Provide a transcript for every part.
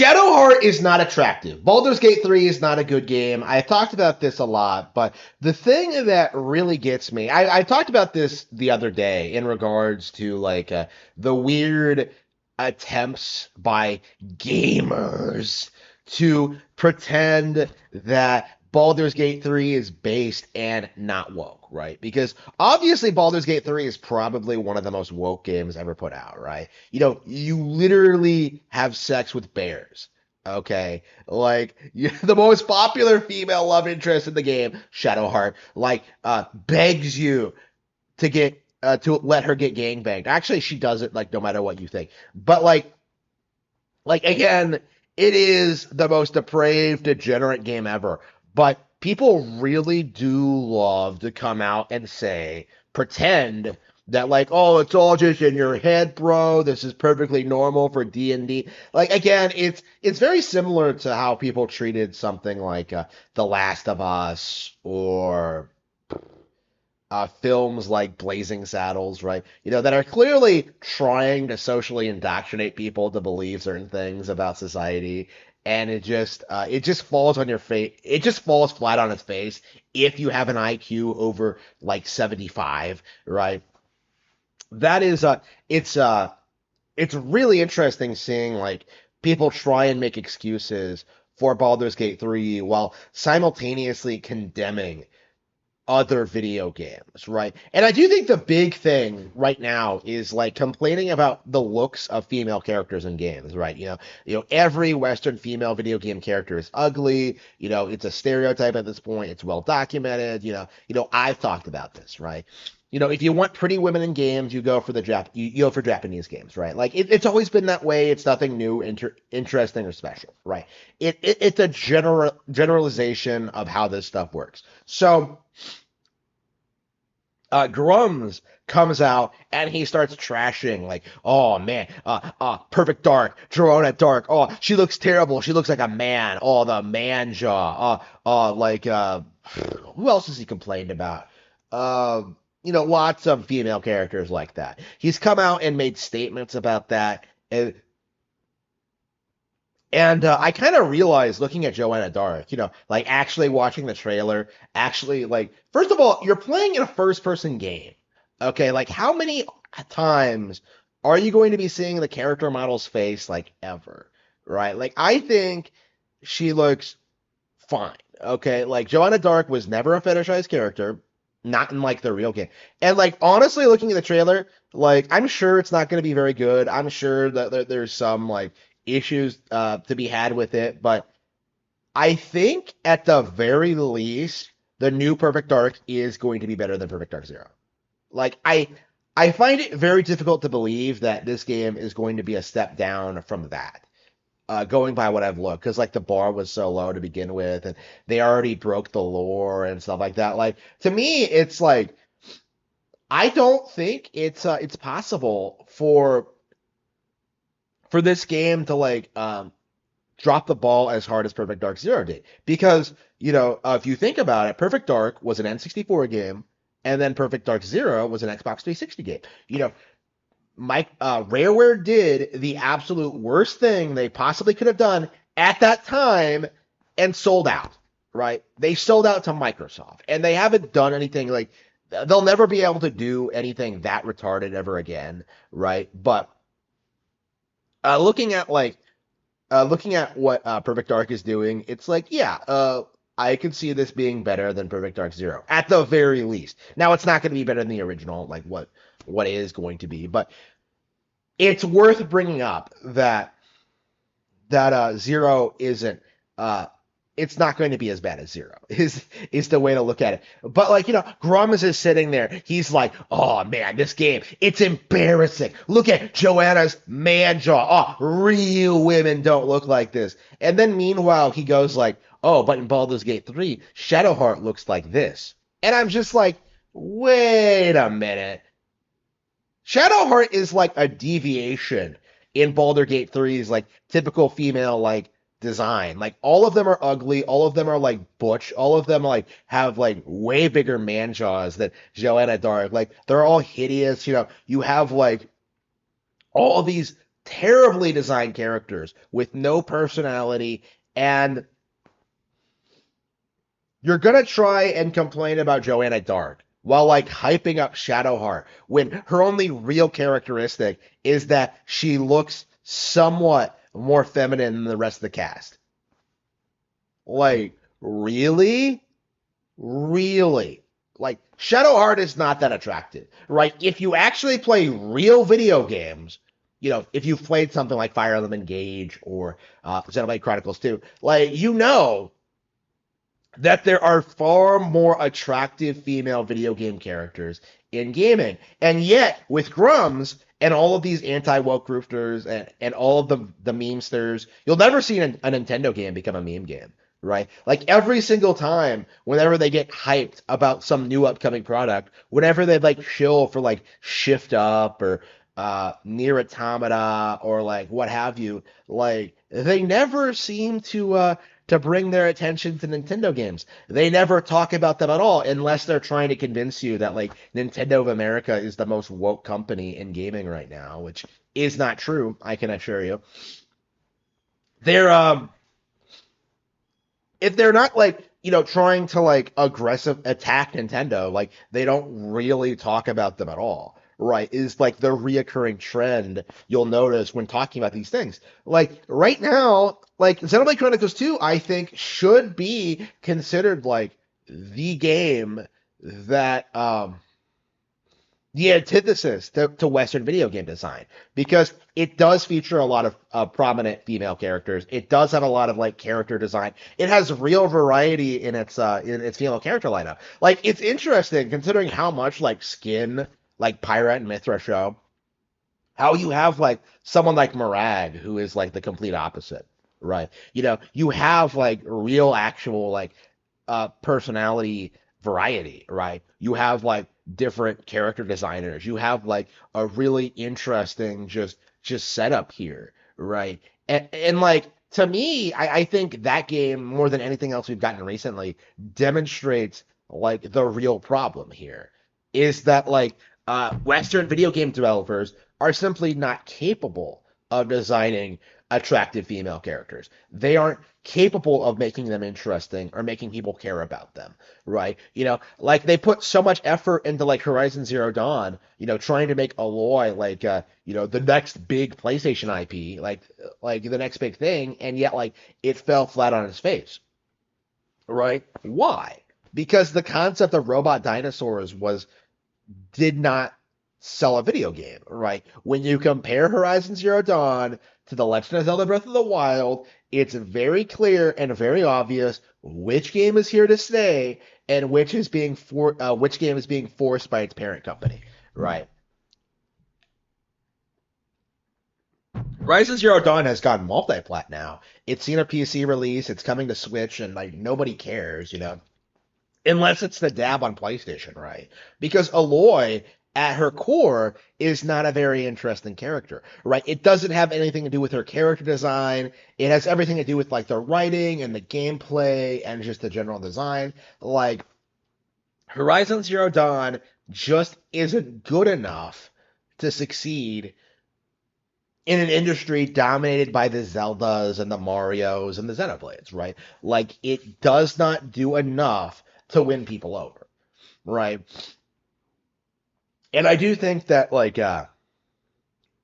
Shadowheart is not attractive. Baldur's Gate 3 is not a good game. I talked about this a lot, but the thing that really gets me, I talked about this the other day in regards to the weird attempts by gamers to pretend that Baldur's Gate 3 is based and not woke, right? Because obviously Baldur's Gate 3 is probably one of the most woke games ever put out, right? You literally have sex with bears. Okay, the most popular female love interest in the game, Shadowheart, begs you to let her get gangbanged. Actually, she does it no matter what you think. But again, it is the most depraved, degenerate game ever. But people really do love to come out and pretend that oh, it's all just in your head, bro. This is perfectly normal for D&D. Again, it's very similar to how people treated something like The Last of Us or films like Blazing Saddles, right? That are clearly trying to socially indoctrinate people to believe certain things about society, and it just falls on your face. It just falls flat on its face if you have an IQ over 75, right? That is it's really interesting seeing people try and make excuses for Baldur's Gate 3 while simultaneously condemning other video games, right? And I do think the big thing right now is complaining about the looks of female characters in games, right? Every Western female video game character is ugly. It's a stereotype at this point. It's well documented. I've talked about this, right? If you want pretty women in games, you go for you go for Japanese games, right? It's always been that way. It's nothing new, interesting, or special, right? It's a generalization of how this stuff works. So Grums comes out and he starts trashing oh man, Perfect Dark, Jerona Dark, oh she looks terrible, she looks like a man, oh the man jaw, who else has he complained about? Lots of female characters like that. He's come out and made statements about that, and I kind of realized looking at Joanna Dark, actually watching the trailer, actually, first of all, you're playing in a first person game. Okay, how many times are you going to be seeing the character model's face, ever? Right? I think she looks fine. Okay, Joanna Dark was never a fetishized character, not in the real game. And honestly, looking at the trailer, I'm sure it's not going to be very good. I'm sure that there's some issues to be had with it, but I think at the very least, the new Perfect Dark is going to be better than Perfect Dark Zero. I find it very difficult to believe that this game is going to be a step down from that. Going by what I've looked, because the bar was so low to begin with, and they already broke the lore and stuff like that. To me, it's I don't think it's possible for this game to drop the ball as hard as Perfect Dark Zero did. Because, if you think about it, Perfect Dark was an N64 game, and then Perfect Dark Zero was an Xbox 360 game. Rareware did the absolute worst thing they possibly could have done at that time and sold out, right? They sold out to Microsoft, and they haven't done anything they'll never be able to do anything that retarded ever again, right? But looking at what Perfect Dark is doing, it's I can see this being better than Perfect Dark Zero at the very least. Now it's not going to be better than the original, what it is going to be, but it's worth bringing up that Zero isn't it's not going to be as bad as Zero is the way to look at it. But Grums is sitting there. He's like, oh man, this game, it's embarrassing. Look at Joanna's man jaw. Oh, real women don't look like this. And then meanwhile, he goes oh, but in Baldur's Gate 3, Shadowheart looks like this. And I'm just wait a minute. Shadowheart is a deviation in Baldur's Gate 3's typical female design. All of them are ugly, all of them are butch, all of them have way bigger man jaws than Joanna Dark. They're all hideous. You have all these terribly designed characters with no personality, and you're gonna try and complain about Joanna Dark while like hyping up Shadowheart when her only real characteristic is that she looks somewhat more feminine than the rest of the cast. Like, really? Really? Like, Shadowheart is not that attractive, right? If you actually play real video games, if you've played something like Fire Emblem Engage or Xenoblade Chronicles 2, like, that there are far more attractive female video game characters in gaming. And yet, with Grums and all of these anti-woke groupers and all of the memesters, you'll never see a Nintendo game become a meme game, right? Like every single time, whenever they get hyped about some new upcoming product, whenever they like shill for like Shift Up or Near Automata or like what have you, like they never seem to bring their attention to Nintendo games. They never talk about them at all unless they're trying to convince you that like Nintendo of America is the most woke company in gaming right now, which is not true, I can assure you. They're if they're not like trying to like aggressive attack Nintendo, like they don't really talk about them at all, right? Is like the reoccurring trend you'll notice when talking about these things. Like right now, like Xenoblade Chronicles 2, I think should be considered like the game that the antithesis to Western video game design because it does feature a lot of prominent female characters. It does have a lot of like character design. It has real variety in its female character lineup. Like it's interesting considering how much like Skin, like Pyra and Mithra show, how you have like someone like Morag who is like the complete opposite, right? You have like real actual like personality variety, right? You have like different character designers. You have like a really interesting just setup here, right? And like to me, I think that game more than anything else we've gotten recently demonstrates like the real problem here is that like Western video game developers are simply not capable of designing attractive female characters. They aren't capable of making them interesting or making people care about them, right? Like they put so much effort into like Horizon Zero Dawn, trying to make Aloy like the next big PlayStation IP, like the next big thing, and yet like it fell flat on its face, right? Why? Because the concept of robot dinosaurs was did not sell a video game, right? When you compare Horizon Zero Dawn to The Legend of Zelda Breath of the Wild, it's very clear and very obvious which game is here to stay and which game is being forced by its parent company, right? Horizon Zero Dawn has gone multi-plat now. It's seen a PC release, it's coming to Switch, and like nobody cares, unless it's the dab on PlayStation, right? Because Aloy, at her core, is not a very interesting character, right? It doesn't have anything to do with her character design. It has everything to do with like the writing and the gameplay and just the general design. Like Horizon Zero Dawn just isn't good enough to succeed in an industry dominated by the Zeldas and the Marios and the Xenoblades, right? Like it does not do enough to win people over, right? And I do think that like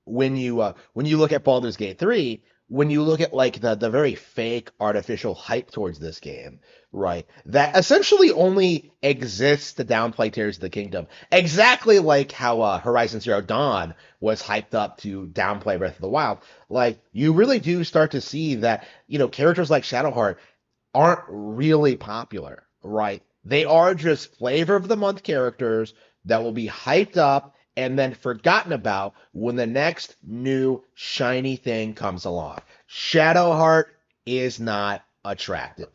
when you look at Baldur's Gate 3, when you look at like the very fake artificial hype towards this game, right? That essentially only exists to downplay Tears of the Kingdom. Exactly like how Horizon Zero Dawn was hyped up to downplay Breath of the Wild. Like you really do start to see that, characters like Shadowheart aren't really popular, right? They are just flavor of the month characters that will be hyped up and then forgotten about when the next new shiny thing comes along. Shadowheart is not attractive.